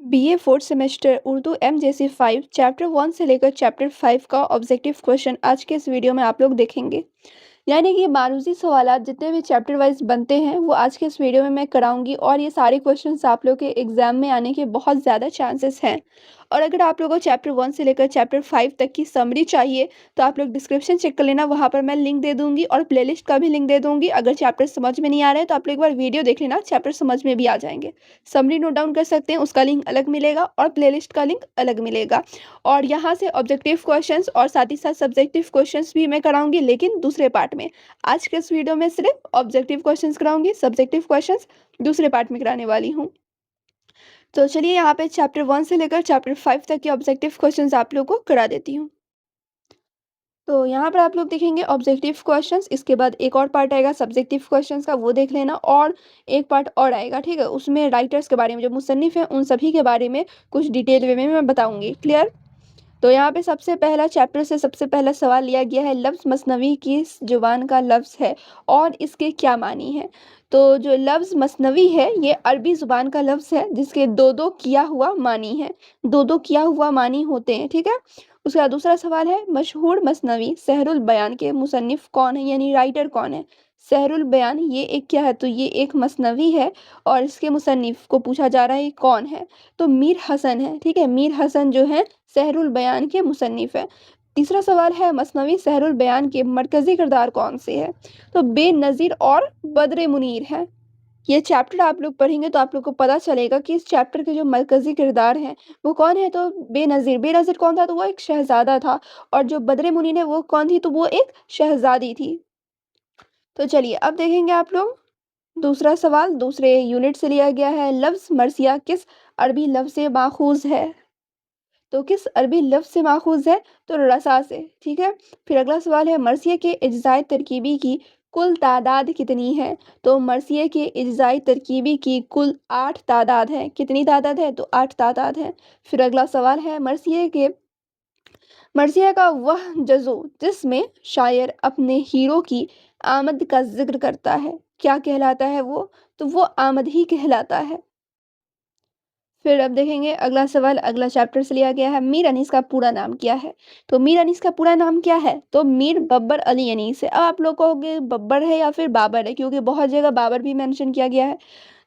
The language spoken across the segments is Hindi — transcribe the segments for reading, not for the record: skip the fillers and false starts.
BA fourth semester Urdu MJC 5 chapter 1 से लेकर चैप्टर 5 का ऑब्जेक्टिव क्वेश्चन आज के इस वीडियो में आप लोग देखेंगे। यानी कि मारूजी सवालात जितने भी चैप्टर वाइज बनते हैं वो आज के इस वीडियो में मैं कराऊंगी और ये सारे क्वेश्चंस आप लोग के एग्जाम में आने के बहुत ज़्यादा चांसेस हैं। और अगर आप लोगों को चैप्टर 1 से लेकर चैप्टर 5 तक की समरी चाहिए तो आप लोग डिस्क्रिप्शन चेक कर लेना, वहाँ पर मैं लिंक दे दूंगी और प्लेलिस्ट का भी लिंक दे दूंगी। अगर चैप्टर समझ में नहीं आ रहा है तो आप लोग एक बार वीडियो देख लेना, चैप्टर समझ में भी आ जाएंगे। समरी नोट डाउन कर सकते हैं, उसका लिंक अलग मिलेगा और प्लेलिस्ट का लिंक अलग मिलेगा। और यहाँ से ऑब्जेक्टिव क्वेश्चंस और साथ ही साथ सब्जेक्टिव क्वेश्चंस भी मैं कराऊंगी, लेकिन दूसरे पार्ट में। आज के इस वीडियो में सिर्फ ऑब्जेक्टिव क्वेश्चंस कराऊंगी, सब्जेक्टिव क्वेश्चंस दूसरे पार्ट में कराने वाली हूँ। तो चलिए यहाँ पे चैप्टर 1 से लेकर चैप्टर 5 तक के ऑब्जेक्टिव क्वेश्चंस आप लोग को करा देती हूँ। तो यहाँ पर आप लोग देखेंगे ऑब्जेक्टिव क्वेश्चंस, इसके बाद एक और पार्ट आएगा सब्जेक्टिव क्वेश्चंस का, वो देख लेना। और एक पार्ट और आएगा, ठीक है, उसमें राइटर्स के बारे में, जो मुसन्निफ हैं उन सभी के बारे में कुछ डिटेल वे में मैं बताऊंगी। क्लियर। तो यहाँ पे सबसे पहला चैप्टर से सबसे पहला सवाल लिया गया है, लफ्ज़ मसनवी किस जुबान का लफ्ज़ है और इसके क्या मानी है। तो जो लफ्ज़ मसनवी है ये अरबी ज़ुबान का लफ्ज़ है जिसके दो दो किया हुआ मानी है, दो दो किया हुआ मानी होते हैं, ठीक है। उसके बाद दूसरा सवाल है, मशहूर मसनवी सहरुल बयान के मुसन्निफ कौन है, यानी राइटर कौन है। सहरुल बयान ये एक क्या है, तो ये एक मसनवी है और इसके मुसन्निफ को पूछा जा रहा है कौन है, तो मीर हसन है, ठीक है। मीर हसन जो है सहरुल बयान के मुसन्निफ है। तीसरा सवाल है, मसनवी सहरुल बयान के मरकजी किरदार कौन से है, तो बेनज़ीर और बद्र मुनीर है। ये चैप्टर आप लोग पढ़ेंगे तो आप लोग को पता चलेगा कि इस चैप्टर के जो मरकजी किरदार हैं वो कौन है, तो बेनज़ीर। बेनज़ीर कौन था, तो वो एक शहजादा था। और जो बद्र मुनीर है वो कौन थी, तो वो एक शहजादी थी। तो चलिए अब देखेंगे आप लोग दूसरा सवाल, दूसरे यूनिट से लिया गया है, लफ्ज़ मरसिया किस अरबी लफ्ज़ से माखूज़ है, तो किस अरबी लफ्ज़ से माखूज़ है, तो रसा से, ठीक है। फिर अगला सवाल है, मरसिया के इज्ज़ाए तरकीबी की कुल तादाद कितनी है, तो मरसिया के इज्ज़ाए तरकीबी की कुल 8 तादाद है। कितनी तादाद है, तो 8 तादाद है। फिर अगला सवाल है, मरसिया का वह जज़ो जिसमें शायर अपने हीरो की आमद का जिक्र करता है क्या कहलाता है वो, तो वो आमद ही कहलाता है। फिर अब देखेंगे अगला सवाल, अगला चैप्टर से लिया गया है, मीर अनीस का पूरा नाम क्या है, तो मीर अनीस का पूरा नाम क्या है, तो मीर बब्बर अली अनीस है। अब आप लोग कहोगे बब्बर है या फिर बाबर है, क्योंकि बहुत जगह बाबर भी मेंशन किया गया है।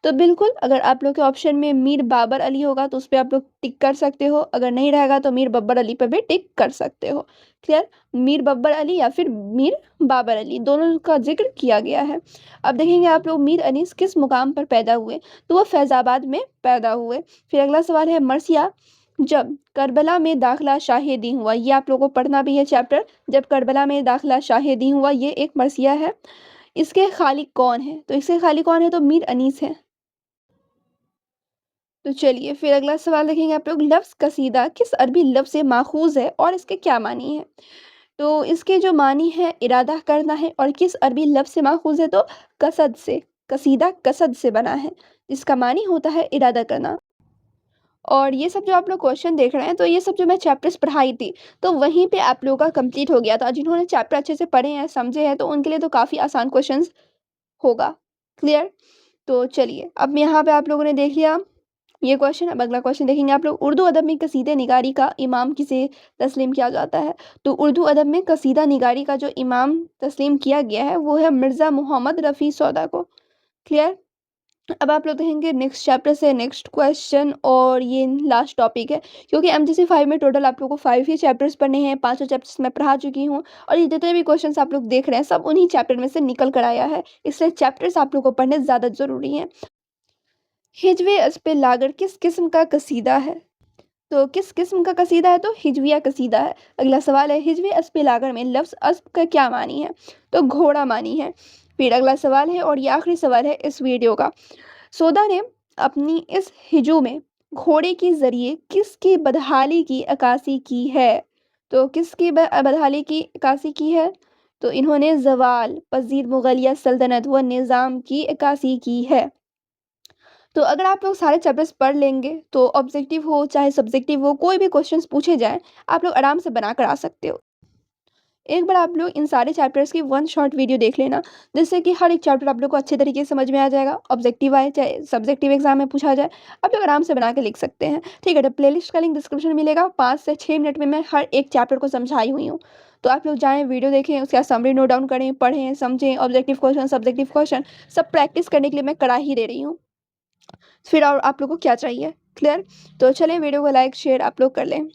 तो बिल्कुल, अगर आप लोग के ऑप्शन में मीर बाबर अली होगा तो उस पर आप लोग टिक कर सकते हो, अगर नहीं रहेगा तो मीर बब्बर अली पर भी टिक कर सकते हो। क्लियर। मीर बब्बर अली या फिर मीर बाबर अली, दोनों का जिक्र किया गया है। अब देखेंगे आप लोग, मीर अनीस किस मुकाम पर पैदा हुए, तो वह फैजाबाद में पैदा हुए। फिर अगला सवाल है, मरसिया जब करबला में दाखिला शाहिदी हुआ, ये आप लोगों को पढ़ना भी है चैप्टर, जब करबला में दाखिला शाहिदी हुआ, ये एक मरसिया है। इसके खालिक कौन है, तो इसके खालिक कौन है, तो मीर अनीस है। तो चलिए फिर अगला सवाल देखेंगे आप लोग, लफ्ज़ कसीदा किस अरबी लफ्ज़ से माखूज़ है और इसके क्या मानी है, तो इसके जो मानी है इरादा करना है, और किस अरबी लफ्ज़ से माखूज़ है, तो कसद से। कसीदा कसद से बना है, जिसका मानी होता है इरादा करना। और ये सब जो आप लोग क्वेश्चन देख रहे हैं, तो ये सब जो मैं चैप्टर्स पढ़ाई थी तो वहीं पे आप लोगों का कंप्लीट हो गया था। जिन्होंने चैप्टर अच्छे से पढ़े हैं, समझे हैं, तो उनके लिए तो काफ़ी आसान क्वेश्चंस होगा। क्लियर। तो चलिए अब यहाँ पे आप लोगों ने देख लिया ये क्वेश्चन, अब अगला क्वेश्चन देखेंगे आप लोग, उर्दू अदब में कसीदे निगारी का इमाम किसे तस्लीम किया जाता है, तो उर्दू अदब में कसीदा निगारी का जो इमाम तस्लीम किया गया है वो है मिर्ज़ा मोहम्मद रफ़ी सौदा को। क्लियर। अब आप लोग देखेंगे नेक्स्ट चैप्टर से नेक्स्ट क्वेश्चन, और ये लास्ट टॉपिक है, क्योंकि एमजीसी 5 में टोटल आप लोगों को 5 ही चैप्टर्स पढ़ने हैं, पांचों चैप्टर्स मैं पढ़ा चुकी हूँ। और ये जितने भी क्वेश्चंस आप लोग देख रहे हैं सब उन्हीं चैप्टर में से निकल कर आया है, इसलिए चैप्टर्स आप लोग को पढ़ने ज़्यादा ज़रूरी हैं। हिजवे अस्पे लागर किस किस्म का कसीदा है, तो किस किस्म का कसीदा है, तो हिजविया कसीदा है। अगला सवाल है, हिजवे अस्पे लागर में लफ्ज़ अस्प का क्या मानी है, तो घोड़ा मानी है। फिर अगला सवाल है, और ये आखिरी सवाल है इस वीडियो का, सोदा ने अपनी इस हिजू में घोड़े के जरिए किसकी बदहाली की अक्कासी की है, तो किसकी बदहाली की अक्कासी की है, तो इन्होंने जवाल पजीर मुगलिया सल्तनत व निज़ाम की अक्कासी की है। तो अगर आप लोग सारे चैप्टर्स पढ़ लेंगे तो ऑब्जेक्टिव हो चाहे सब्जेक्टिव हो, कोई भी क्वेश्चंस पूछे जाएं आप लोग आराम से बना कर आ सकते हो। एक बार आप लोग इन सारे चैप्टर्स की वन शॉर्ट वीडियो देख लेना, जिससे कि हर एक चैप्टर आप लोग को अच्छे तरीके से समझ में आ जाएगा। ऑब्जेक्टिव आए चाहे सब्जेक्टिव एग्जाम में पूछा जाए, आप लोग आराम से बना के लिख सकते हैं। ठीक है, तो प्लेलिस्ट का लिंक डिस्क्रिप्शन में मिलेगा। 5 से 6 मिनट में मैं हर एक चैप्टर को समझाई हुई हूँ। तो आप लोग जाएँ, वीडियो देखें, उसके बाद समरी नोट डाउन करें, पढ़ें, समझें, ऑब्जेक्टिव क्वेश्चन, सब्जेक्टिव क्वेश्चन सब प्रैक्टिस करने के लिए मैं करा ही दे रही हूँ। फिर और आप लोग को क्या चाहिए? क्लियर? तो चलिए वीडियो को लाइक शेयर आप लोग कर लें।